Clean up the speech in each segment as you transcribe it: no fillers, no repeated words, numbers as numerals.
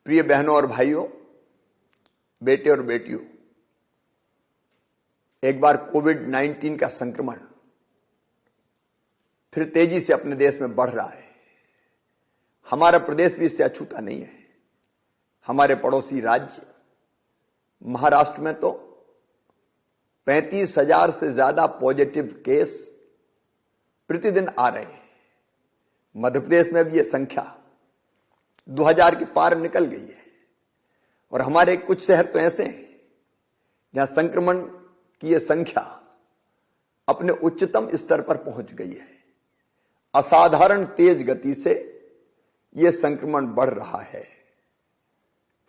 प्रिय बहनों और भाइयों, बेटे और बेटियों, एक बार कोविड-19 का संक्रमण फिर तेजी से अपने देश में बढ़ रहा है। हमारा प्रदेश भी इससे अछूता नहीं है। हमारे पड़ोसी राज्य महाराष्ट्र में तो 35,000 से ज्यादा पॉजिटिव केस प्रतिदिन आ रहे हैं। मध्य प्रदेश में भी यह संख्या 2000 के पार निकल गई है और हमारे कुछ शहर तो ऐसे हैं जहां संक्रमण की यह संख्या अपने उच्चतम स्तर पर पहुंच गई है। असाधारण तेज गति से यह संक्रमण बढ़ रहा है।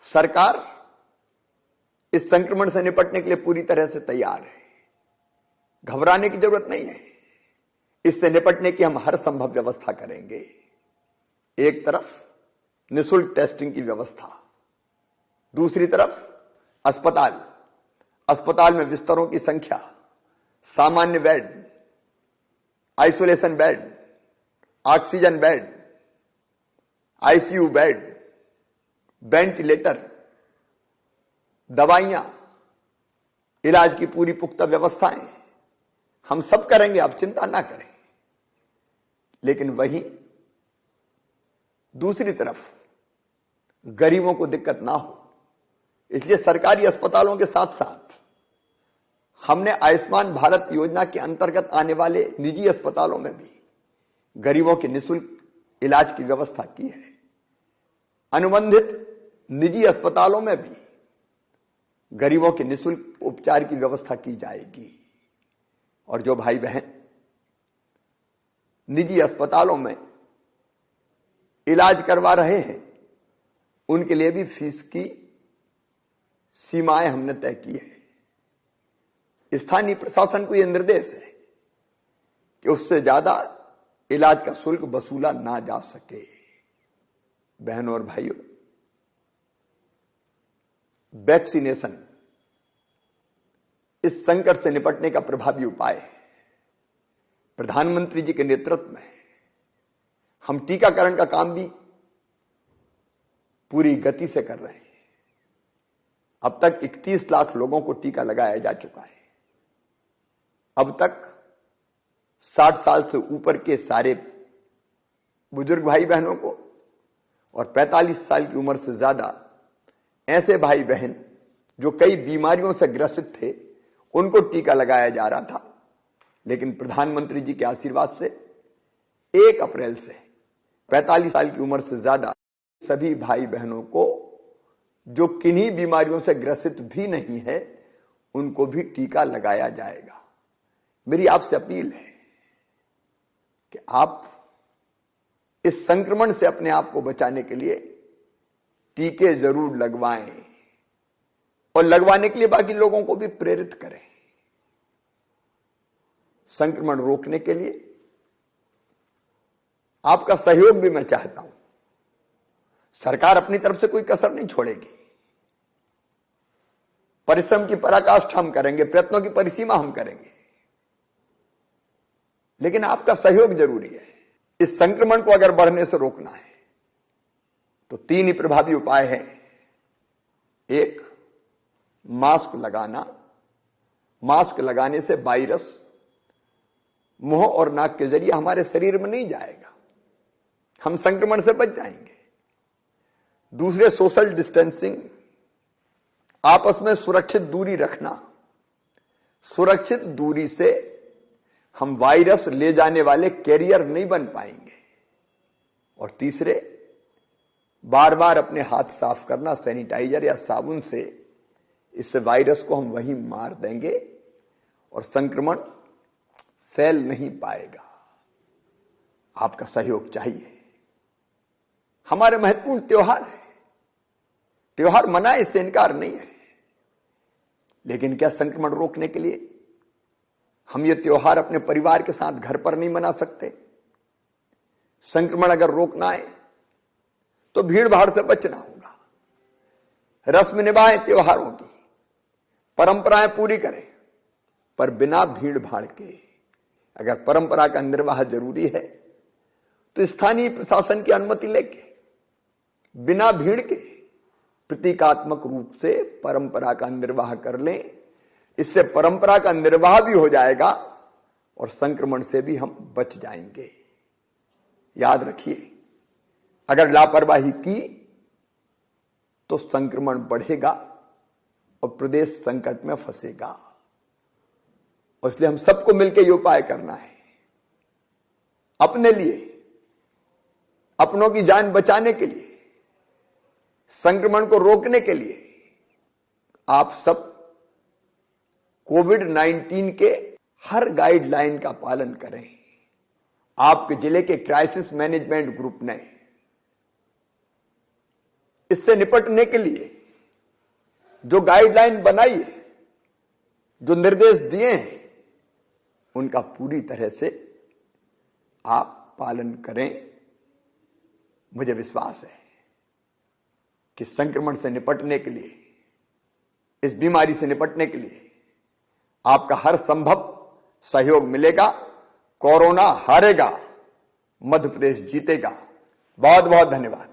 सरकार इस संक्रमण से निपटने के लिए पूरी तरह से तैयार है। घबराने की जरूरत नहीं है। इससे निपटने की हम हर संभव व्यवस्था करेंगे। एक तरफ निःशुल्क टेस्टिंग की व्यवस्था, दूसरी तरफ अस्पताल में बिस्तरों की संख्या, सामान्य bed, isolation bed, oxygen bed, ICU bed, ventilator, दवाइयां, इलाज की पूरी पुख्ता व्यवस्थाएं हम सब करेंगे, आप चिंता ना करें। लेकिन वहीं दूसरी तरफ गरीबों को दिक्कत ना हो, इसलिए सरकारी अस्पतालों के साथ साथ हमने आयुष्मान भारत योजना के अंतर्गत आने वाले निजी अस्पतालों में भी गरीबों के निःशुल्क इलाज की व्यवस्था की है। अनुबंधित निजी अस्पतालों में भी गरीबों के निःशुल्क उपचार की व्यवस्था की जाएगी। और जो भाई बहन निजी अस्पतालों में इलाज करवा रहे हैं, उनके लिए भी फीस की सीमाएं हमने तय की है। स्थानीय प्रशासन को यह निर्देश है कि उससे ज्यादा इलाज का शुल्क वसूला ना जा सके। बहनों और भाइयों, वैक्सीनेशन इस संकट से निपटने का प्रभावी उपाय है। प्रधानमंत्री जी के नेतृत्व में हम टीकाकरण का काम भी पूरी गति से कर रहे हैं। अब तक 31 लाख लोगों को टीका लगाया जा चुका है। अब तक 60 साल से ऊपर के सारे बुजुर्ग भाई बहनों को और 45 साल की उम्र से ज्यादा ऐसे भाई बहन जो कई बीमारियों से ग्रसित थे, उनको टीका लगाया जा रहा था। लेकिन प्रधानमंत्री जी के आशीर्वाद से 1 अप्रैल से 45 साल की उम्र से ज्यादा सभी भाई बहनों को जो किन्हीं बीमारियों से ग्रसित भी नहीं है, उनको भी टीका लगाया जाएगा। मेरी आपसे अपील है कि आप इस संक्रमण से अपने आप को बचाने के लिए टीके जरूर लगवाएं और लगवाने के लिए बाकी लोगों को भी प्रेरित करें। संक्रमण रोकने के लिए आपका सहयोग भी मैं चाहता हूं। सरकार अपनी तरफ से कोई कसर नहीं छोड़ेगी। परिश्रम की पराकाष्ठा हम करेंगे, प्रयत्नों की परिसीमा हम करेंगे, लेकिन आपका सहयोग जरूरी है। इस संक्रमण को अगर बढ़ने से रोकना है तो 3 ही प्रभावी उपाय हैं। 1, मास्क लगाना। मास्क लगाने से वायरस मुंह और नाक के जरिए हमारे शरीर में नहीं जाएगा, हम संक्रमण से बच जाएंगे। दूसरे, सोशल डिस्टेंसिंग, आपस में सुरक्षित दूरी रखना। सुरक्षित दूरी से हम वायरस ले जाने वाले कैरियर नहीं बन पाएंगे। और तीसरे, बार बार अपने हाथ साफ करना सैनिटाइजर या साबुन से। इससे वायरस को हम वहीं मार देंगे और संक्रमण फैल नहीं पाएगा। आपका सहयोग चाहिए। हमारे महत्वपूर्ण त्योहार है, त्योहार मनाए, इससे इनकार नहीं है, लेकिन क्या संक्रमण रोकने के लिए हम ये त्योहार अपने परिवार के साथ घर पर नहीं मना सकते? संक्रमण अगर रोकना है तो भीड़ भाड़ से बचना होगा। रस्म निभाएं त्योहारों की, परंपराएं पूरी करें, पर बिना भीड़ भाड़ के। अगर परंपरा का निर्वाह जरूरी है तो स्थानीय प्रशासन की अनुमति लेके बिना भीड़ के प्रतीकात्मक रूप से परंपरा का निर्वाह कर लें। इससे परंपरा का निर्वाह भी हो जाएगा और संक्रमण से भी हम बच जाएंगे। याद रखिए, अगर लापरवाही की तो संक्रमण बढ़ेगा और प्रदेश संकट में फंसेगा। और इसलिए हम सबको मिलकर यह उपाय करना है, अपने लिए, अपनों की जान बचाने के लिए, संक्रमण को रोकने के लिए। आप सब कोविड-19 के हर गाइडलाइन का पालन करें। आपके जिले के क्राइसिस मैनेजमेंट ग्रुप ने इससे निपटने के लिए जो गाइडलाइन बनाई है, जो निर्देश दिए हैं, उनका पूरी तरह से आप पालन करें। मुझे विश्वास है कि संक्रमण से निपटने के लिए, इस बीमारी से निपटने के लिए आपका हर संभव सहयोग मिलेगा। कोरोना हारेगा, मध्य प्रदेश जीतेगा। बहुत बहुत धन्यवाद।